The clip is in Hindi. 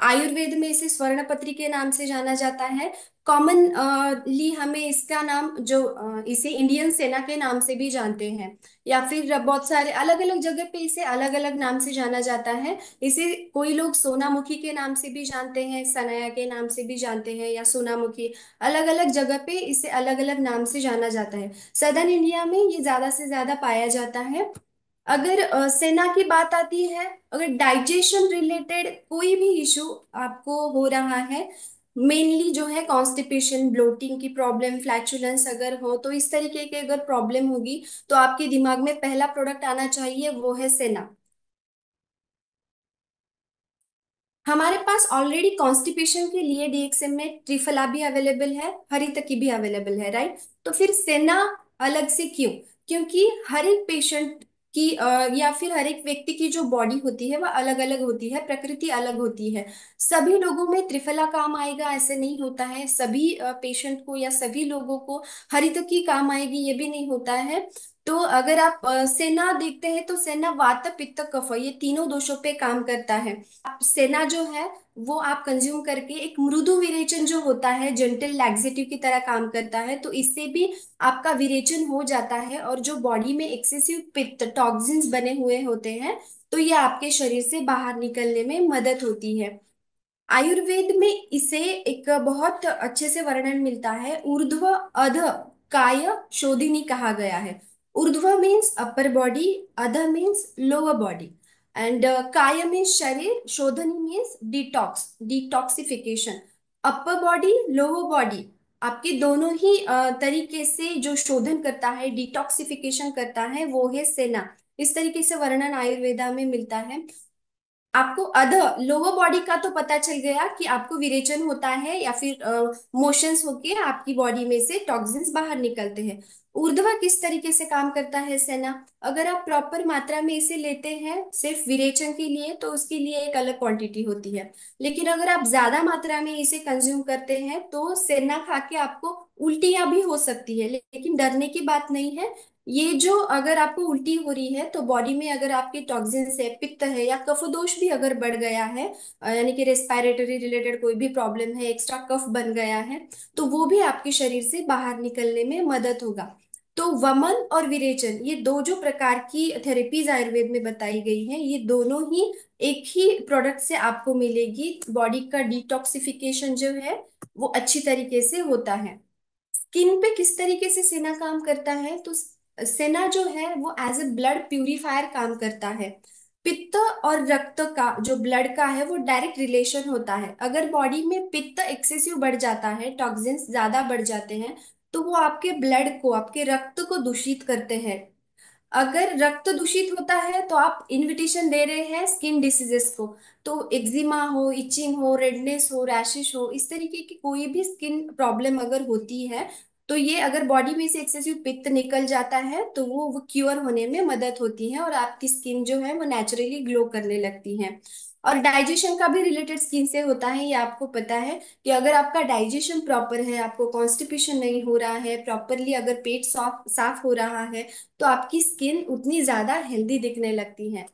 आयुर्वेद में इसे स्वर्णपत्री के नाम से जाना जाता है। कॉमनली हमें इसका नाम जो इसे इंडियन सेना के नाम से भी जानते हैं, या फिर बहुत सारे अलग अलग जगह पे इसे अलग अलग नाम से जाना जाता है। इसे कोई लोग सोनामुखी के नाम से भी जानते हैं, सनाया के नाम से भी जानते हैं, या सोनामुखी। अलग अलग जगह पे इसे अलग अलग नाम से जाना जाता है। सदर्न इंडिया में ये ज्यादा से ज्यादा पाया जाता है। अगर सेना की बात आती है, अगर डाइजेशन रिलेटेड कोई भी इशू आपको हो रहा है, मेनली जो है कॉन्स्टिपेशन, ब्लोटिंग की प्रॉब्लम, फ्लैचुलेंस अगर हो, तो इस तरीके की अगर प्रॉब्लम होगी तो आपके दिमाग में पहला प्रोडक्ट आना चाहिए, वो है सेना। हमारे पास ऑलरेडी कॉन्स्टिपेशन के लिए डीएक्सएम में त्रिफला भी अवेलेबल है, हरितकी भी अवेलेबल है, राइट? तो फिर सेना अलग से क्यों? क्योंकि हर एक पेशेंट की या फिर हर एक व्यक्ति की जो बॉडी होती है वह अलग अलग होती है, प्रकृति अलग होती है। सभी लोगों में त्रिफला काम आएगा ऐसे नहीं होता है, सभी पेशेंट को या सभी लोगों को हरितकी काम आएगी ये भी नहीं होता है। तो अगर आप सेना देखते हैं तो सेना वात पित्त कफ ये तीनों दोषों पे काम करता है। सेना जो है वो आप कंज्यूम करके एक मृदु विरेचन जो होता है, जेंटल लैक्सेटिव की तरह काम करता है, तो इससे भी आपका विरेचन हो जाता है। और जो बॉडी में एक्सेसिव पित्त टॉक्सिन्स बने हुए होते हैं, तो ये आपके शरीर से बाहर निकलने में मदद होती है। आयुर्वेद में इसे एक बहुत अच्छे से वर्णन मिलता है, ऊर्ध्व अध काय शोधिनी कहा गया है। ऊर्ध्व मीन्स अपर बॉडी, अध मीन्स लोअर बॉडी, एंड काय मीन्स शरीर, शोधनी means detox, detoxification. Upper body, lower body, आपके दोनों ही तरीके से जो शोधन करता है, डिटॉक्सिफिकेशन करता है, वो है सेना। इस तरीके से वर्णन आयुर्वेदा में मिलता है। आपको अध लोअर बॉडी का तो पता चल गया कि आपको विरेचन होता है या फिर मोशंस होके आपकी बॉडी में से टॉक्सिन्स बाहर निकलते हैं। ऊर्ध्व किस तरीके से काम करता है सेना? अगर आप प्रॉपर मात्रा में इसे लेते हैं सिर्फ विरेचन के लिए, तो उसके लिए एक अलग क्वांटिटी होती है। लेकिन अगर आप ज्यादा मात्रा में इसे कंज्यूम करते हैं तो सेना खा के आपको उल्टियां भी हो सकती है, लेकिन डरने की बात नहीं है। ये जो अगर आपको उल्टी हो रही है तो बॉडी में अगर आपके टॉक्सिन्स है, पित्त है, या कफ दोष भी अगर बढ़ गया है, यानी कि रेस्पिरेटरी रिलेटेड कोई भी प्रॉब्लम है, एक्स्ट्रा कफ बन गया है, तो वो भी आपके शरीर से बाहर निकलने में मदद होगा। तो वमन और विरेचन ये दो जो प्रकार की थेरेपीज आयुर्वेद में बताई गई हैं, ये दोनों ही एक ही प्रोडक्ट से आपको मिलेगी। बॉडी का डिटॉक्सिफिकेशन जो है वो अच्छी तरीके से होता है। स्किन पे किस तरीके से सेना काम करता है? तो सेना जो है वो एज ए ब्लड प्यूरिफायर काम करता है। पित्त और रक्त का जो ब्लड का है वो डायरेक्ट रिलेशन होता है। अगर बॉडी में पित्त एक्सेसिव बढ़ जाता है, टॉक्सिन्स ज्यादा बढ़ जाते हैं, तो वो आपके ब्लड को, आपके रक्त को दूषित करते हैं। अगर रक्त दूषित होता है तो आप इनविटेशन दे रहे हैं स्किन डिसीजेस को। तो एक्जिमा हो, इचिंग हो, रेडनेस हो, रैशेस हो, इस तरीके की कोई भी स्किन प्रॉब्लम अगर होती है, तो ये अगर बॉडी में से एक्सेसिव पित्त निकल जाता है तो वो क्योर होने में मदद होती है, और आपकी स्किन जो है वो नेचुरली ग्लो करने लगती है। और डाइजेशन का भी रिलेटेड स्किन से होता है, ये आपको पता है कि अगर आपका डाइजेशन प्रॉपर है, आपको कॉन्स्टिपेशन नहीं हो रहा है, प्रॉपरली अगर पेट साफ साफ हो रहा है, तो आपकी स्किन उतनी ज्यादा हेल्दी दिखने लगती है।